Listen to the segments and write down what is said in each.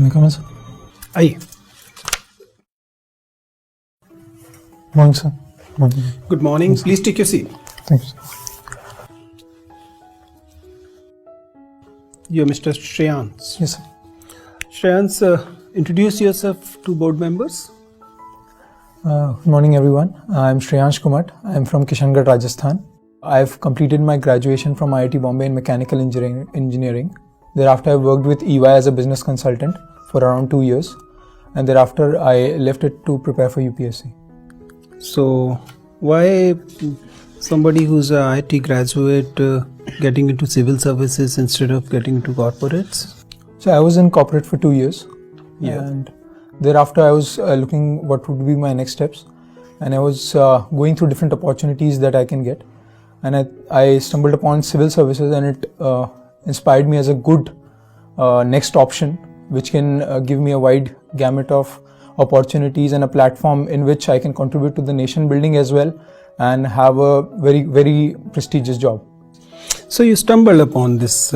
May I come in, sir? Aye. Morning, sir. Morning. Good morning. Please take your seat. Thank you, sir. You're Mr. Shreyans. Yes, sir. Shreyans, introduce yourself to board members. Good morning, everyone. I'm Shreyansh Kumat. I'm from Kishangarh, Rajasthan. I've completed my graduation from IIT Bombay in mechanical engineering. Thereafter, I worked with EY as a business consultant for around 2 years. And thereafter, I left it to prepare for UPSC. So, why somebody who's a IT graduate getting into civil services instead of getting into corporates? So, I was in corporate for 2 years. Yeah. And thereafter, I was looking what would be my next steps. And I was going through different opportunities that I can get. And I stumbled upon civil services, and it inspired me as a good next option, which can give me a wide gamut of opportunities and a platform in which I can contribute to the nation building as well and have a very, very prestigious job. So you stumbled upon this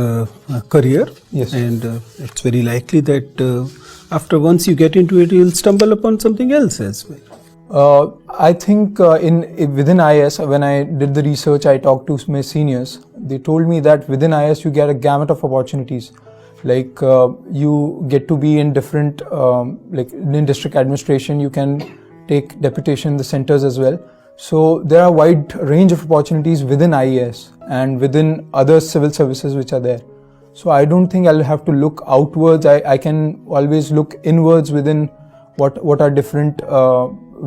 career. Yes. And it's very likely that after once you get into it, you'll stumble upon something else as well. I think within IAS, when I did the research, I talked to my seniors. They told me that within IAS you get a gamut of opportunities. Like you get to be in different, like in district administration, you can take deputation in the centers as well. So there are a wide range of opportunities within IAS and within other civil services which are there. So I don't think I'll have to look outwards. I can always look inwards within what are different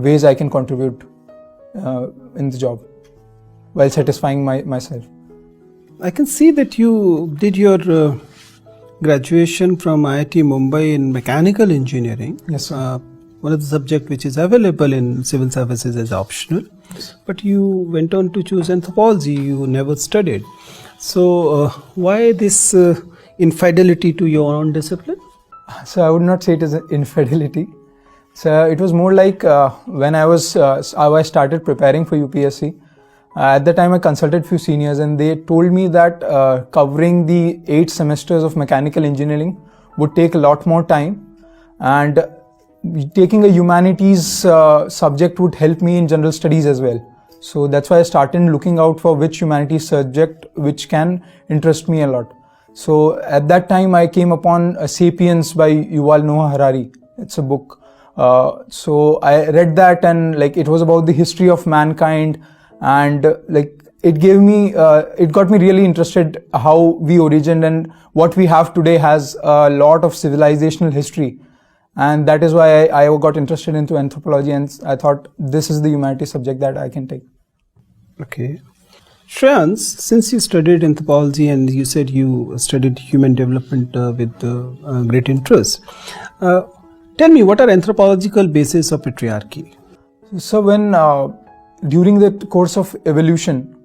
ways I can contribute in the job while satisfying myself. I can see that you did your graduation from IIT Mumbai in mechanical engineering. Yes, sir. One of the subject which is available in civil services as optional. Yes. But you went on to choose anthropology. You never studied. So why this infidelity to your own discipline? So I would not say it is an infidelity. So it was more like when I started preparing for UPSC. At the time I consulted few seniors, and they told me that covering the 8 semesters of mechanical engineering would take a lot more time, and taking a humanities subject would help me in general studies as well. So that's why I started looking out for which humanities subject which can interest me a lot. So at that time I came upon Sapiens by Yuval Noah Harari. It's a book. So I read that, and like it was about the history of mankind, and like it got me really interested how we origined, and what we have today has a lot of civilizational history. And that is why I got interested into anthropology, and I thought this is the humanities subject that I can take. Okay. Shreyans, since you studied anthropology and you said you studied human development with great interest, tell me, what are anthropological bases of patriarchy? So when during the course of evolution,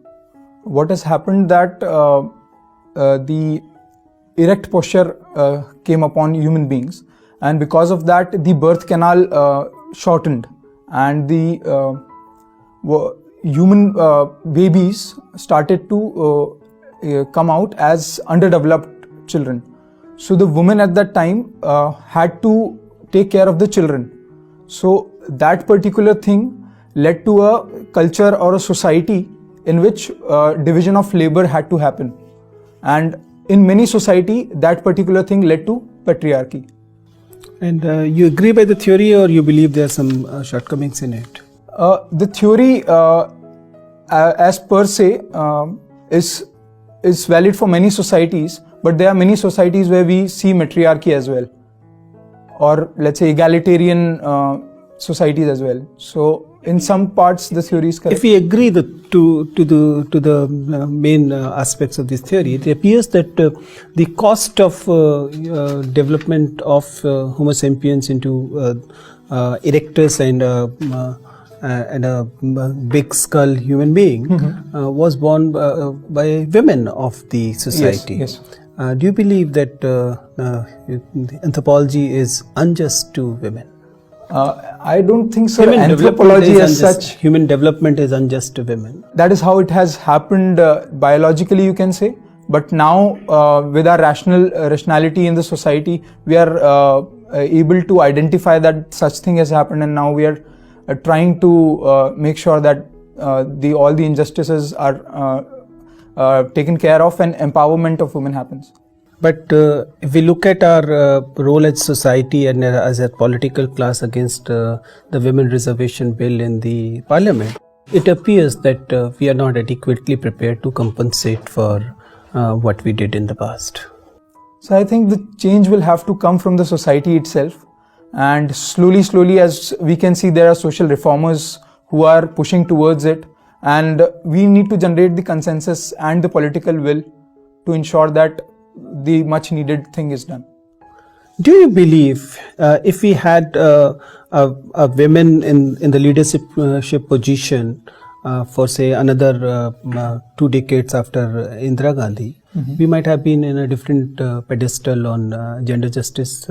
what has happened that the erect posture came upon human beings, and because of that the birth canal shortened, and the human babies started to come out as underdeveloped children. So the woman at that time had to take care of the children. So that particular thing led to a culture or a society in which division of labor had to happen. And in many society, that particular thing led to patriarchy. And you agree by the theory, or you believe there are some shortcomings in it? The theory as per se is valid for many societies, but there are many societies where we see matriarchy as well, or let's say egalitarian societies as well. So in some parts the theory is correct. If we agree to the main aspects of this theory, it appears that the cost of development of Homo sapiens into erectus and a big skull human being was born by women of the society. Yes. Do you believe that anthropology is unjust to women? I don't think so. Anthropology as such. Human development is unjust to women. That is how it has happened biologically, you can say. But now, with our rationality in the society, we are able to identify that such thing has happened, and now we are trying to make sure that all the injustices are taken care of and empowerment of women happens. But if we look at our role as society and as a political class against the women reservation bill in the parliament, it appears that we are not adequately prepared to compensate for what we did in the past. So I think the change will have to come from the society itself, and slowly, as we can see, there are social reformers who are pushing towards it, and we need to generate the consensus and the political will to ensure that the much needed thing is done. Do you believe if we had a women in the leadership position for say another 2 decades after Indira Gandhi, we might have been in a different pedestal on gender justice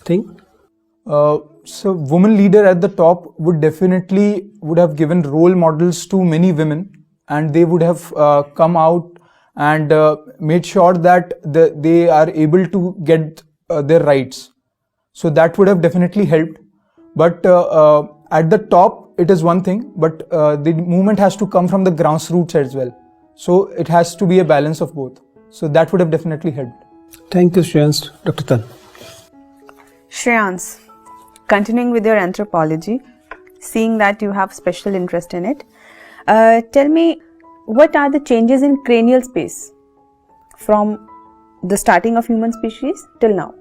thing? So woman leader at the top would have given role models to many women, and they would have come out and made sure that they are able to get their rights. So that would have definitely helped. But at the top, it is one thing, but the movement has to come from the grassroots as well. So it has to be a balance of both. So that would have definitely helped. Thank you, Shreyans. Dr. Tan. Shreyans, continuing with your anthropology, seeing that you have special interest in it, tell me, what are the changes in cranial space from the starting of human species till now?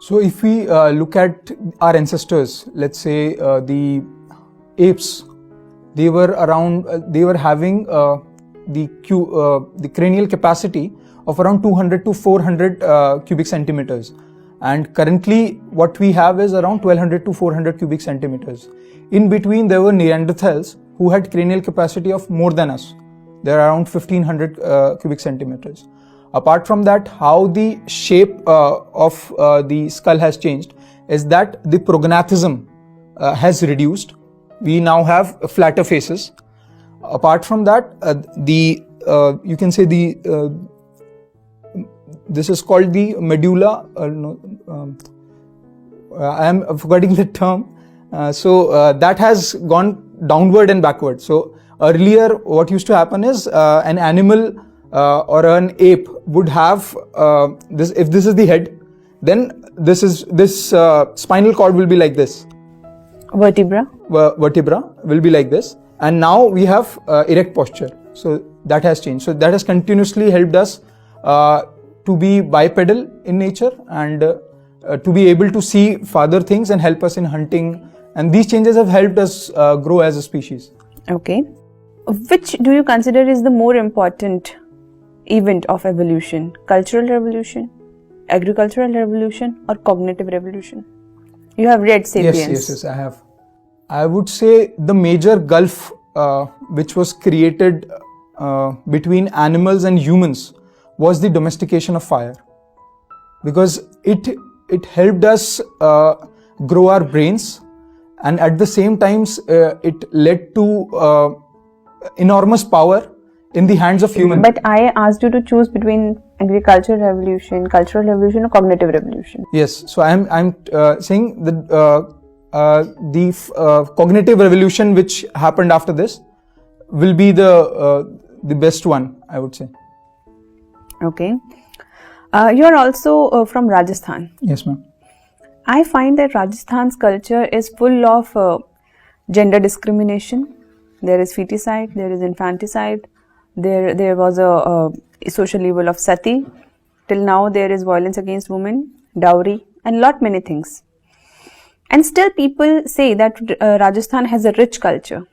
So if we look at our ancestors, let's say the apes, they were having the cranial capacity of around 200 to 400 cubic centimeters. And currently what we have is around 1200 to 400 cubic centimeters. In between, there were Neanderthals who had cranial capacity of more than us. They are around 1500 cubic centimeters. Apart from that, how the shape of the skull has changed is that the prognathism has reduced. We now have flatter faces. Apart from that, you can say this is called the medulla. I am forgetting the term. So that has gone downward and backward. So earlier, what used to happen is an animal or an ape would have this. If this is the head, then this spinal cord will be like this. Vertebra will be like this, and now we have erect posture. So that has changed. So that has continuously helped us to be bipedal in nature and to be able to see farther things and help us in hunting. And these changes have helped us grow as a species. Okay. Which do you consider is the more important event of evolution? Cultural revolution, agricultural revolution, or cognitive revolution? You have read *Sapiens*. Yes, I have. I would say the major gulf which was created between animals and humans was the domestication of fire, because it helped us grow our brains, and at the same time it led to enormous power in the hands of humans. But I asked you to choose between agricultural revolution, cultural revolution, or cognitive revolution. Yes, so I'm saying that the cognitive revolution which happened after this will be the best one, I would say. Okay. You are also from Rajasthan. Yes, ma'am. I find that Rajasthan's culture is full of gender discrimination. There is feticide, there is infanticide, there was a social evil of sati. Till now there is violence against women, dowry, and lot many things. And still people say that Rajasthan has a rich culture.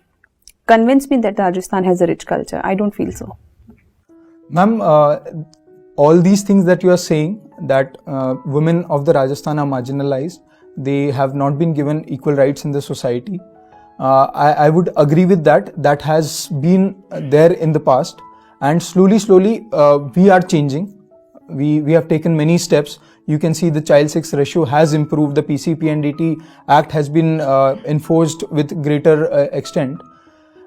Convince me that Rajasthan has a rich culture. I don't feel so. Ma'am, all these things that you are saying, that women of the Rajasthan are marginalized, they have not been given equal rights in the society. I would agree with that. That has been there in the past, and slowly we are changing. We have taken many steps. You can see the child sex ratio has improved. The PCPNDT Act has been enforced with greater extent.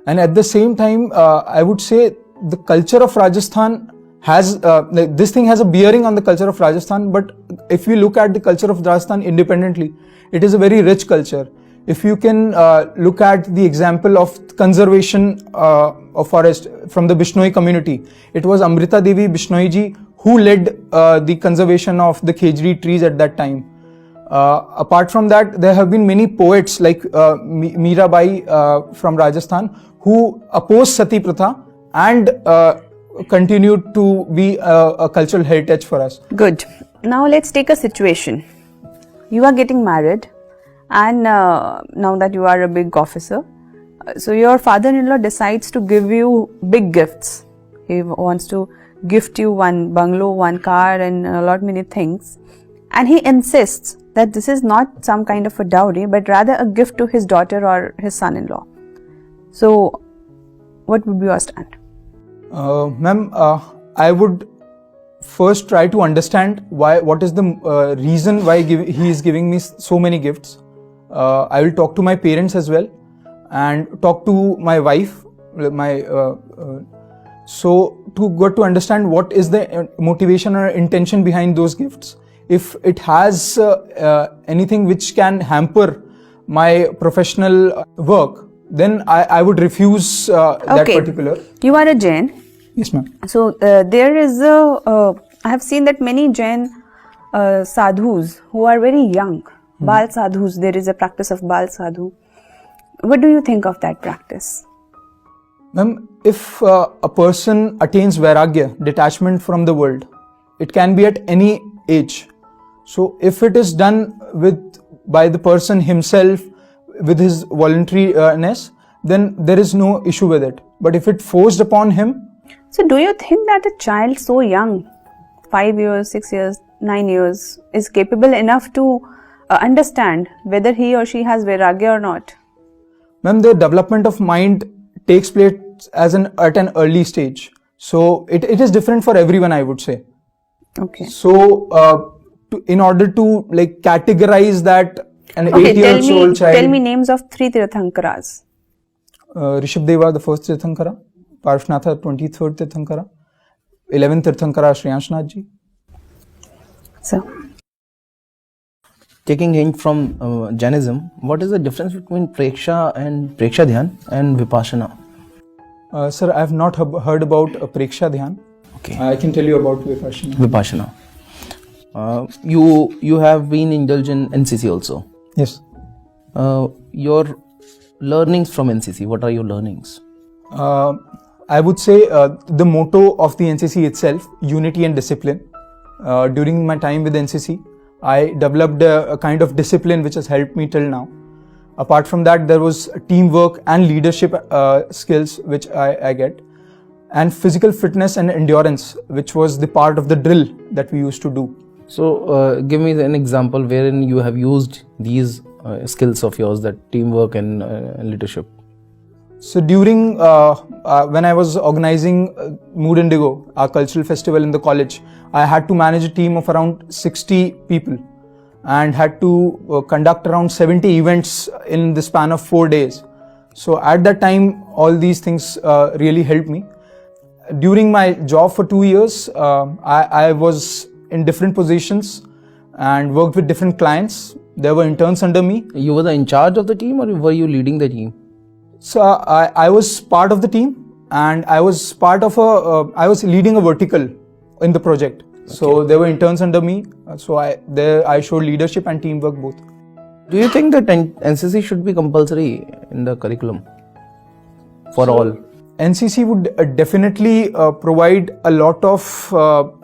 And at the same time, I would say the culture of Rajasthan this thing has a bearing on the culture of Rajasthan. But if we look at the culture of Rajasthan independently, it is a very rich culture. If you can look at the example of conservation of forest from the Bishnoi community, it was Amrita Devi Bishnoi ji who led the conservation of the khejri trees at that time. Apart from that, there have been many poets like Mirabai from Rajasthan who opposed Sati Pratha and continued to be a cultural heritage for us. Good. Now let's take a situation. You are getting married, and now that you are a big officer, so your father-in-law decides to give you big gifts. He wants to gift you one bungalow, one car, and a lot many things. And he insists that this is not some kind of a dowry, but rather a gift to his daughter or his son-in-law. So, what would be your stand? Ma'am, I would first try to understand what is the reason why he is giving me so many gifts. I will talk to my parents as well and talk to my wife, so to get to understand what is the motivation or intention behind those gifts. If it has anything which can hamper my professional work, then I would refuse that particular. You are a Jain. Yes, ma'am. So there is I have seen that many Jain sadhus who are very young, Bal sadhus, there is a practice of Bal sadhu. What do you think of that practice? Ma'am, if a person attains vairagya, detachment from the world, it can be at any age. So if it is done by the person himself with his voluntariness, then there is no issue with it. But if it forced upon him. So do you think that a child so young, 5 years, 6 years, 9 years, is capable enough to understand whether he or she has vairagya or not? Ma'am, the development of mind takes place at an early stage. So it is different for everyone, I would say. Okay. So in order to categorize that an 8-year-old child. Tell me names of 3 Tirthankaras. Rishabdeva, the first Tirthankara. Parshvanatha, 23rd Tirthankara. 11th Tirthankara, Shriyanshnath ji. So, taking hint from Jainism, what is the difference between Preksha and Preksha Dhyan and Vipassana? Sir, I have not heard about Preksha Dhyan. Okay. I can tell you about Vipassana. Vipassana. You have been indulged in NCC also. Yes. Your learnings from NCC, what are your learnings? I would say the motto of the NCC itself, unity and discipline. During my time with NCC, I developed a kind of discipline which has helped me till now. Apart from that, there was teamwork and leadership skills which I get, and physical fitness and endurance, which was the part of the drill that we used to do. So, give me an example wherein you have used these skills of yours, that teamwork and leadership. So during when I was organizing Mood Indigo, our cultural festival in the college, I had to manage a team of around 60 people and had to conduct around 70 events in the span of 4 days. So at that time, all these things really helped me. During my job for 2 years, I was in different positions and worked with different clients. There were interns under me. You were in charge of the team, or were you leading the team? So I was part of the team, and I was part of I was leading a vertical in the project. Okay. So there were interns under me. So I showed leadership and teamwork both. Do you think that NCC should be compulsory in the curriculum for all? NCC would definitely provide a lot of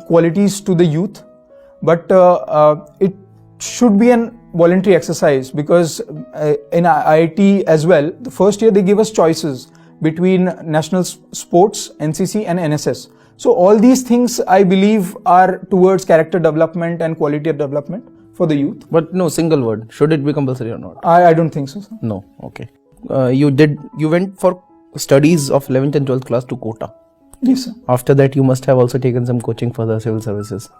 qualities to the youth, but it should be an voluntary exercise, because in IIT as well, the first year they give us choices between national sports, NCC and NSS. So all these things, I believe, are towards character development and quality of development for the youth. But no, single word, should it be compulsory or not? I don't think so, sir. No, okay. You went for studies of 11th and 12th class to Kota. Yes, sir. After that, you must have also taken some coaching for the civil services.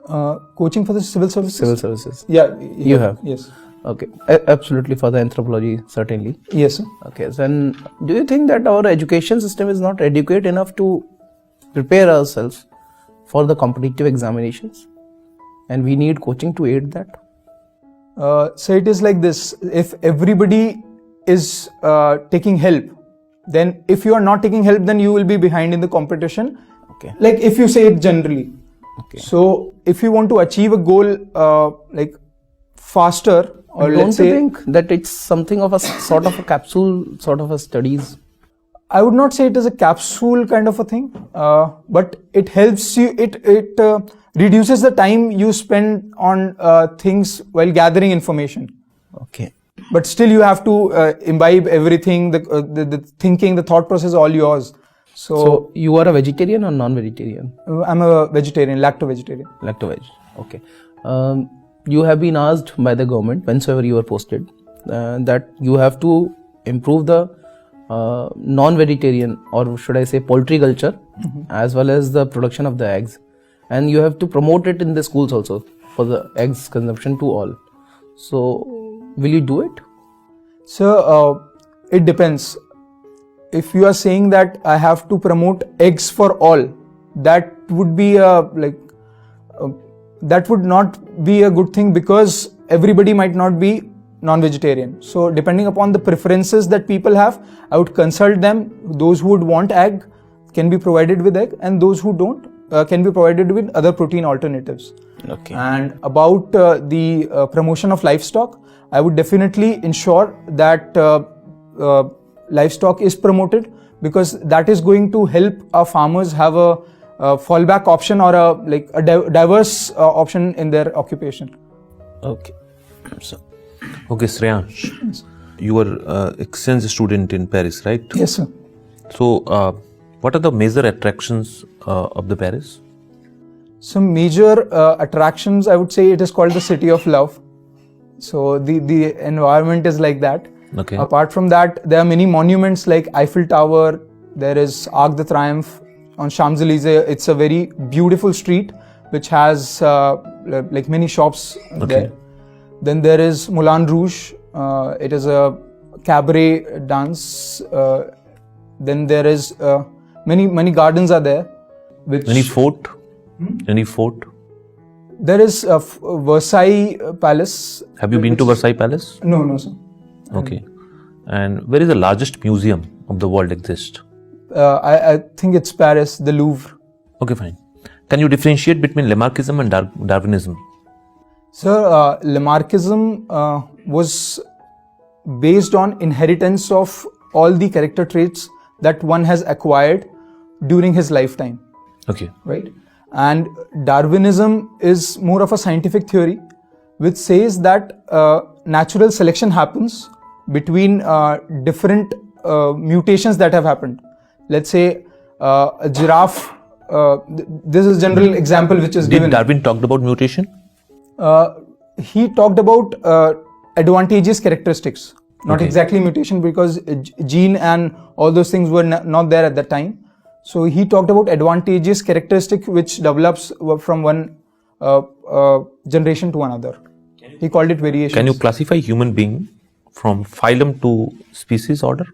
Coaching for the civil services? Civil services. Yeah. You have? Yes. Okay. Absolutely, for the anthropology, certainly. Yes, sir. Okay. Then, do you think that our education system is not adequate enough to prepare ourselves for the competitive examinations, and we need coaching to aid that. So it is like this: if everybody is taking help, then if you are not taking help, then you will be behind in the competition. Okay. Like if you say it generally. Okay. So if you want to achieve a goal like faster, or Don't let's you say, think that it's something of a sort of a capsule, sort of a studies? I would not say it is a capsule kind of a thing, but it helps you. It reduces the time you spend on things while gathering information. Okay. But still, you have to imbibe everything. The thinking, the thought process, all yours. So you are a vegetarian or non-vegetarian? I'm a vegetarian, lacto-vegetarian. Lacto-veg. Okay. You have been asked by the government, whensoever you were posted, that you have to improve the non-vegetarian, or should I say poultry culture, as well as the production of the eggs, and you have to promote it in the schools also for the eggs consumption to all. So will you do it? So it depends. If you are saying that I have to promote eggs for all, that would be that would not be a good thing, because everybody might not be non-vegetarian. So depending upon the preferences that people have, I would consult them. Those who would want egg can be provided with egg, and those who don't can be provided with other protein alternatives. Okay. And about the promotion of livestock, I would definitely ensure that livestock is promoted, because that is going to help our farmers have a fallback option, or a diverse option in their occupation. Okay. So, Okay, Shreyansh, you were exchange student in Paris, right? Yes, sir. So, what are the major attractions of the Paris? Some major attractions, I would say it is called the City of Love. So the environment is like that. Okay. Apart from that, there are many monuments like Eiffel Tower. There is Arc de Triomphe on Champs-Élysées. It's a very beautiful street which has like many shops there. Then there is Moulin Rouge. It is a cabaret dance. Then there is many gardens are there. Which Any fort? Any fort? There is Versailles Palace. Have you been to Versailles Palace? No, sir. Okay. And where is the largest museum of the world exist? I think it's Paris, the Louvre. Okay, fine. Can you differentiate between Lamarckism and Darwinism? Sir, Lamarckism was based on inheritance of all the character traits that one has acquired during his lifetime. Okay. Right? And Darwinism is more of a scientific theory which says that natural selection happens between different mutations that have happened. Let's say a giraffe, this is a general example which is given. Did Darwin talked about mutation? He talked about advantageous characteristics, not exactly mutation, because gene and all those things were not there at that time. So he talked about advantageous characteristic which develops from one generation to another. He called it variations. Can you classify human being from phylum to species order?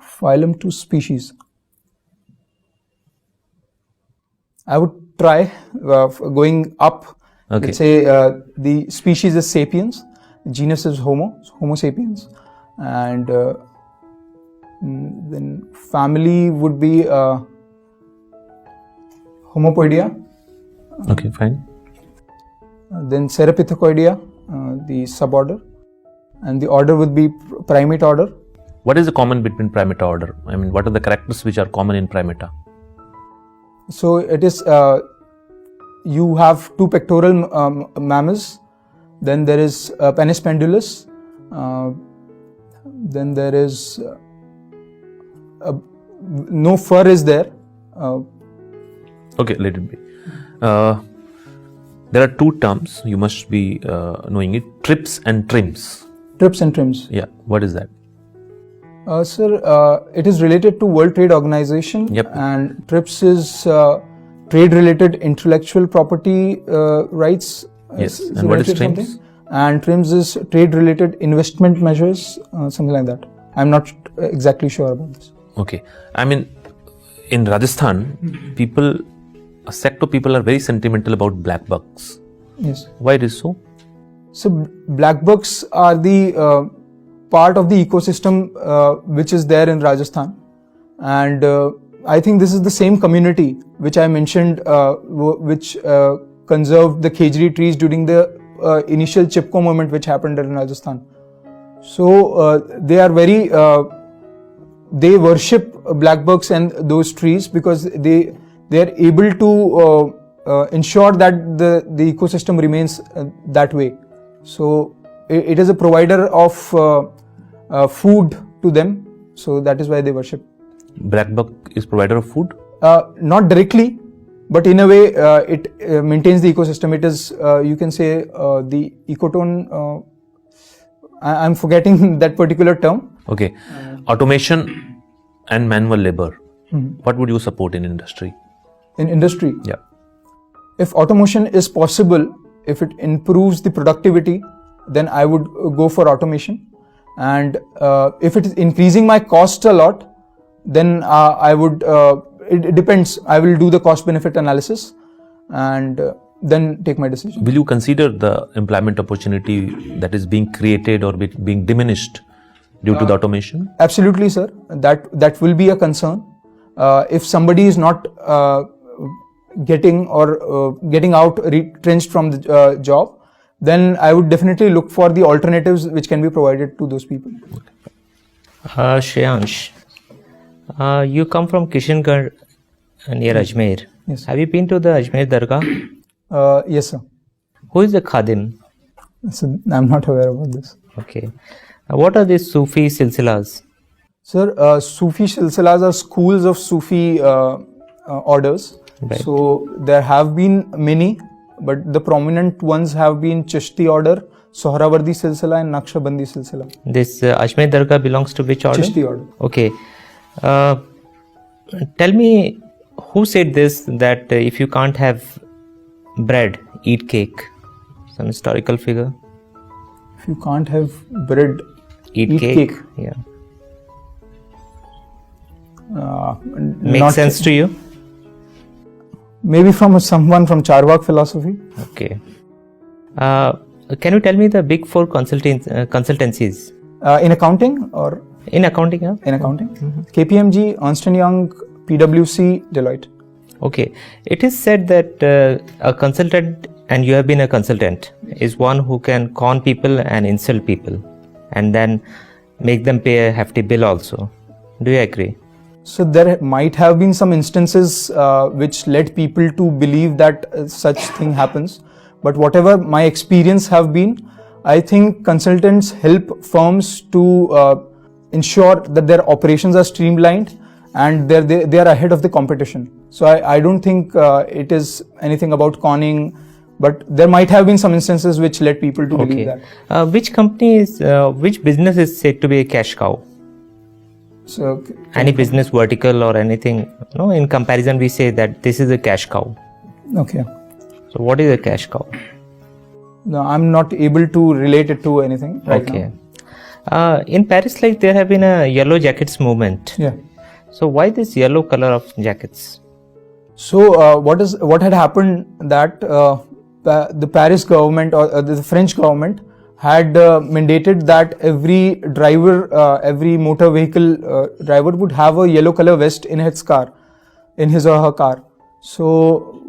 Phylum to species. I would try going up. Okay. Let's say the species is sapiens, genus is Homo sapiens, and then family would be Homopoidea. Okay, fine. Then Cerepithecoidea, the suborder, and the order would be primate order. What is the common between primata order? I mean, what are the characters which are common in primata? So it is you have two pectoral mammals, then there is penis pendulus, then there is no fur is there. Okay, let it be. There are two terms you must be knowing it: trips and trims. Trips and trims. Yeah, what is that? Sir, it is related to World Trade Organization. Yep. And TRIPS is trade-related intellectual property rights. Yes. And what is related TRIMS? something. And TRIMS is trade-related investment measures, something like that. I'm not exactly sure about this. Okay. I mean, in Rajasthan, people a sect of people are very sentimental about black bucks. Yes. Why it is so? So black bucks are the part of the ecosystem which is there in Rajasthan, and I think this is the same community which I mentioned, which conserved the khejri trees during the initial Chipko movement which happened in Rajasthan. So they are very they worship black bucks and those trees because they are able to ensure that the ecosystem remains that way. So it is a provider of food to them, so that is why they worship. Black buck is provider of food? Not directly, but in a way it maintains the ecosystem. It is, you can say, the ecotone. I'm forgetting that particular term. Okay. Automation and manual labor. What would you support in industry? In industry, Yeah. if automation is possible, if it improves the productivity, then I would go for automation. And if it is increasing my cost a lot, then I would, it depends. I will do the cost benefit analysis and then take my decision. Will you consider the employment opportunity that is being created or being diminished due to the automation? Absolutely, sir. That will be a concern. If somebody is not getting out retrenched from the job, then I would definitely look for the alternatives which can be provided to those people. Shreyansh, you come from Kishangarh near Ajmer. Yes. Have you been to the Ajmer Dargah? Yes, sir. Who is the Khadim? So I'm not aware about this. Okay. What are these Sufi silsilas? Sir, Sufi silsilas are schools of Sufi orders. Right. So there have been many, but the prominent ones have been Chishti order, Sohrawardi silsila and Naqshbandi silsila. This Ajmer Dargah belongs to which order? Chishti order. Okay. Tell me, who said this, that if you can't have bread, eat cake? Some historical figure? If you can't have bread, Eat cake? Yeah. Makes not- sense to you? Maybe from someone from Charvak philosophy. Okay. Can you tell me the big four consultancies? In accounting or In accounting, yeah? in accounting? KPMG, Ernst & Young, PwC, Deloitte. Okay. It is said that a consultant, and you have been a consultant, is one who can con people and insult people and then make them pay a hefty bill also. Do you agree? So there might have been some instances which led people to believe that such thing happens. But whatever my experience have been, I think consultants help firms to ensure that their operations are streamlined and they are ahead of the competition. So I don't think it is anything about conning, but there might have been some instances which led people to believe that. Which business is said to be a cash cow? So Any business vertical or anything? No, in comparison, we say that this is a cash cow. okay. So, what is a cash cow? No, I'm not able to relate it to anything right Okay. In Paris, like there have been a yellow jackets movement. now. Yeah. So, why this yellow color of jackets? So what had happened that the Paris government or the French government had mandated that every driver, every motor vehicle driver would have a yellow color vest in his or her car. So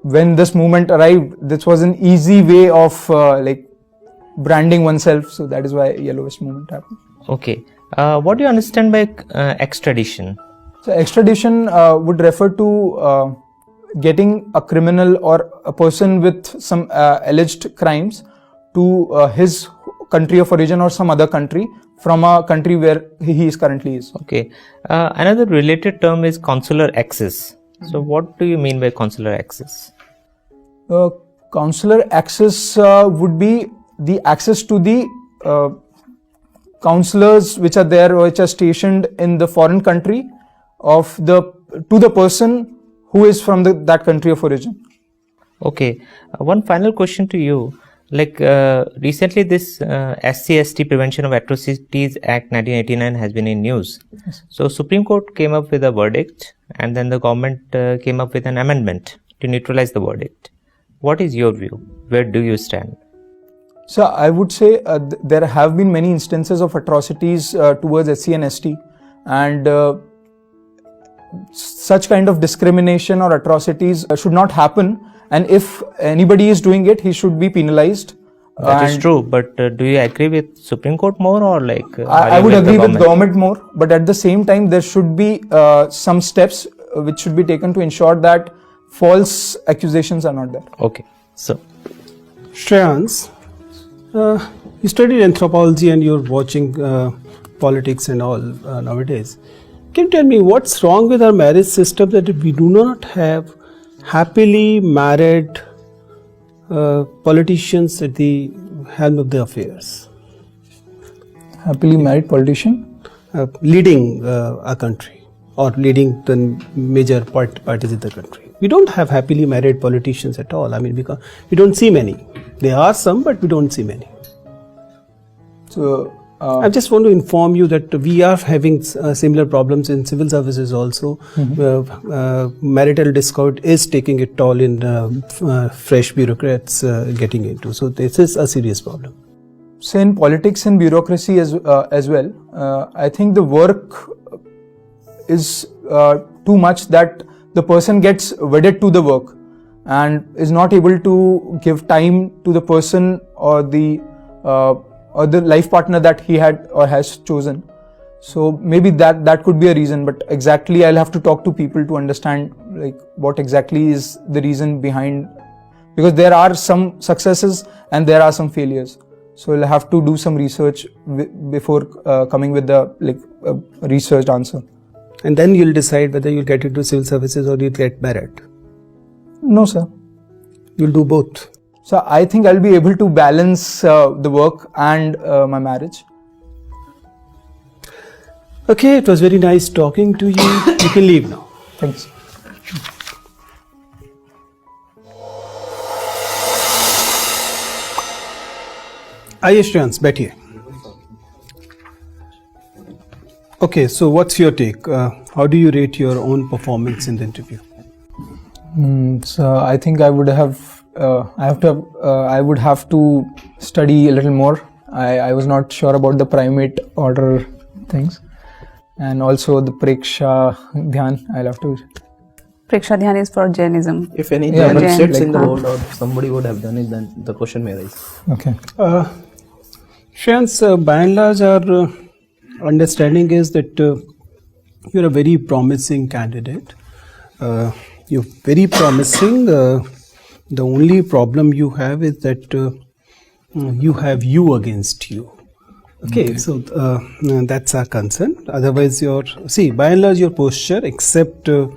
when this movement arrived, this was an easy way of like branding oneself. So that is why yellow vest movement happened. Okay. What do you understand by extradition? So extradition would refer to getting a criminal or a person with some alleged crimes to his country of origin or some other country from a country where he is currently is. Okay. Another related term is consular access. So, what do you mean by consular access? Consular access would be the access to the counselors which are there, which are stationed in the foreign country to the person who is from that country of origin. Okay. One final question to you. Like recently, this SC/ST Prevention of Atrocities Act 1989 has been in news. So Supreme Court came up with a verdict, and then the government came up with an amendment to neutralize the verdict. What is your view? Where do you stand? So I would say there have been many instances of atrocities towards SC and ST, and such kind of discrimination or atrocities should not happen. And if anybody is doing it, he should be penalized. That is true, but do you agree with Supreme Court more, or like I would agree with government more, but at the same time there should be some steps which should be taken to ensure that false accusations are not there. Okay, so Shreyans, you studied anthropology and you're watching politics and all nowadays. Can you tell me what's wrong with our marriage system that we do not have happily married politicians at the helm of the affairs? Happily married politician? Leading a country or leading the major parties in the country. We don't have happily married politicians at all. I mean, because we don't see many. There are some, but we don't see many. So I just want to inform you that we are having similar problems in civil services also. Marital discord is taking a toll in fresh bureaucrats getting into. So this is a serious problem. So in politics and bureaucracy as well, I think the work is too much that the person gets wedded to the work and is not able to give time to the person or the life partner that he had or has chosen. So maybe that could be a reason, but exactly I'll have to talk to people to understand like what exactly is the reason behind, because there are some successes and there are some failures. So I'll have to do some research before coming with the researched answer. And then you'll decide whether you'll get into civil services or you'll get married. No, sir. You'll do both. So I think I'll be able to balance the work and my marriage. Okay, it was very nice talking to you. You can leave now. Thanks. आइए श्रेयांश बैठिए. Okay, so what's your take? How do you rate your own performance in the interview? So I think I would have to study a little more. I was not sure about the primate order things, and also the Preksha Dhyan. I'll have to. Preksha Dhyan is for Jainism. If any Yeah, Jain but sits like in the board or somebody would have done it, then the question may arise. Okay. Shreyans, by and large, our understanding is that you're a very promising candidate. You're very promising. The only problem you have is that you have you against you. Okay, so that's our concern. Otherwise, by and large, your posture, except at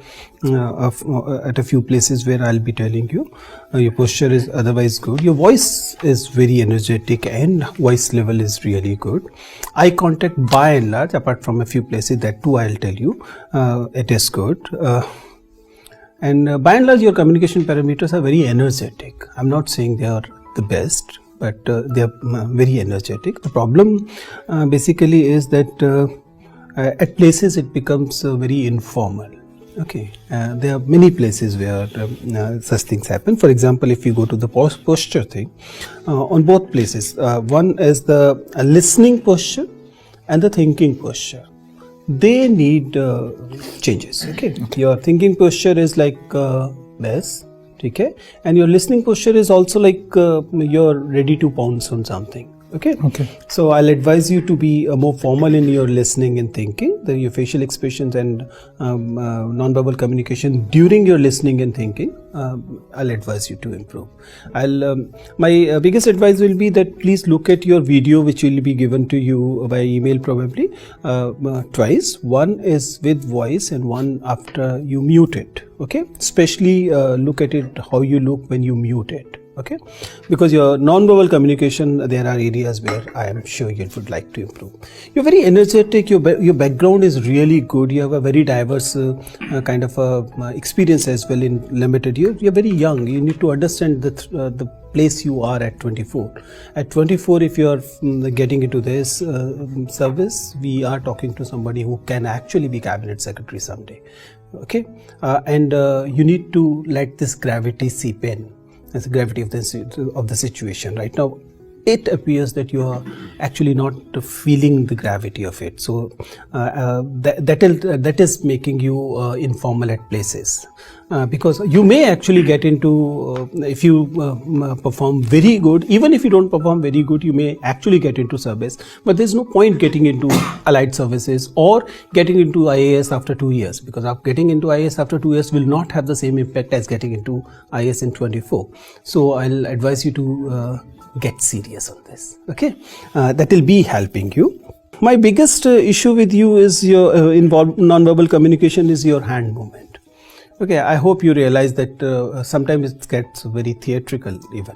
a few places where I'll be telling you, your posture is otherwise good. Your voice is very energetic and voice level is really good. Eye contact, by and large, apart from a few places, that too I'll tell you, it is good. And by and large, your communication parameters are very energetic. I'm not saying they are the best, but they are very energetic. The problem basically is that at places it becomes very informal. Okay, there are many places where such things happen. For example, if you go to the posture thing, on both places, one is the listening posture and the thinking posture. They need changes. Okay, your thinking posture is like this. Okay, and your listening posture is also like you're ready to pounce on something. Okay. So I'll advise you to be more formal in your listening and thinking. Your facial expressions and non-verbal communication during your listening and thinking, I'll advise you to improve. My biggest advice will be that please look at your video, which will be given to you by email probably twice. One is with voice and one after you mute it. Okay. Especially look at it how you look when you mute it. Okay, because your non-verbal communication, there are areas where I am sure you would like to improve. You're very energetic. Your background is really good. You have a very diverse kind of experience as well in limited. You're very young. You need to understand the place you are at 24. At 24, if you are getting into this service, we are talking to somebody who can actually be cabinet secretary someday. Okay, and you need to let this gravity seep in. That's the gravity of the situation right now. It appears that you are actually not feeling the gravity of it. So that is making you informal at places, because you may actually get into, if you perform very good, even if you don't perform very good, you may actually get into service. But there's no point getting into allied services or getting into IAS after 2 years, because getting into IAS after 2 years will not have the same impact as getting into IAS in 24. So I'll advise you to get serious on this. Okay, that will be helping you. My biggest issue with you is your non-verbal communication is your hand movement. Okay, I hope you realize that sometimes it gets very theatrical even.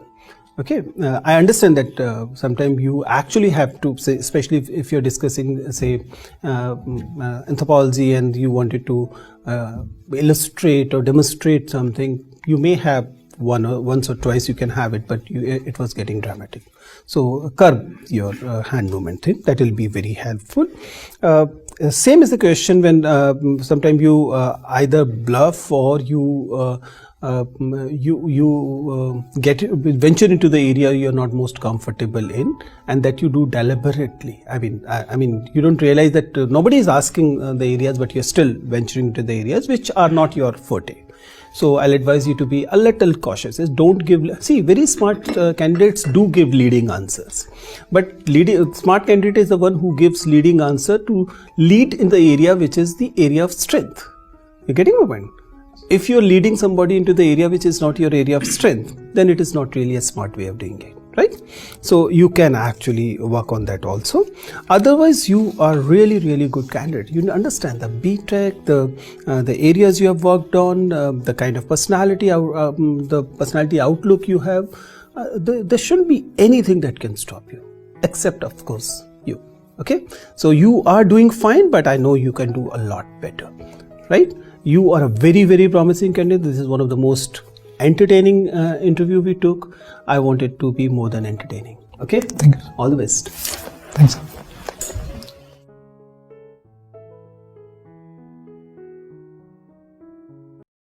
Okay, I understand that sometimes you actually have to say, especially if you're discussing, say, anthropology, and you wanted to illustrate or demonstrate something, you may have once or twice you can have it, but it was getting dramatic. So curb your hand movement thing. That will be very helpful. Same is the question when sometimes you either bluff or you venture into the area you're not most comfortable in, and that you do deliberately. I mean, you don't realize that nobody is asking the areas, but you're still venturing into the areas which are not your forte. So I'll advise you to be a little cautious. Don't give, see, very smart candidates do give leading answers, but smart candidate is the one who gives leading answer to lead in the area which is the area of strength. You're getting my point? If you're leading somebody into the area which is not your area of strength, then it is not really a smart way of doing it, right? So you can actually work on that also. Otherwise, you are really, really good candidate. You understand the BTech, the areas you have worked on, the kind of personality, the personality outlook you have. There shouldn't be anything that can stop you, except of course you. Okay, so you are doing fine, but I know you can do a lot better, right? You are a very, very promising candidate. This is one of the most entertaining interview we took. I want it to be more than entertaining. Okay? Thank you. All the best. Thanks.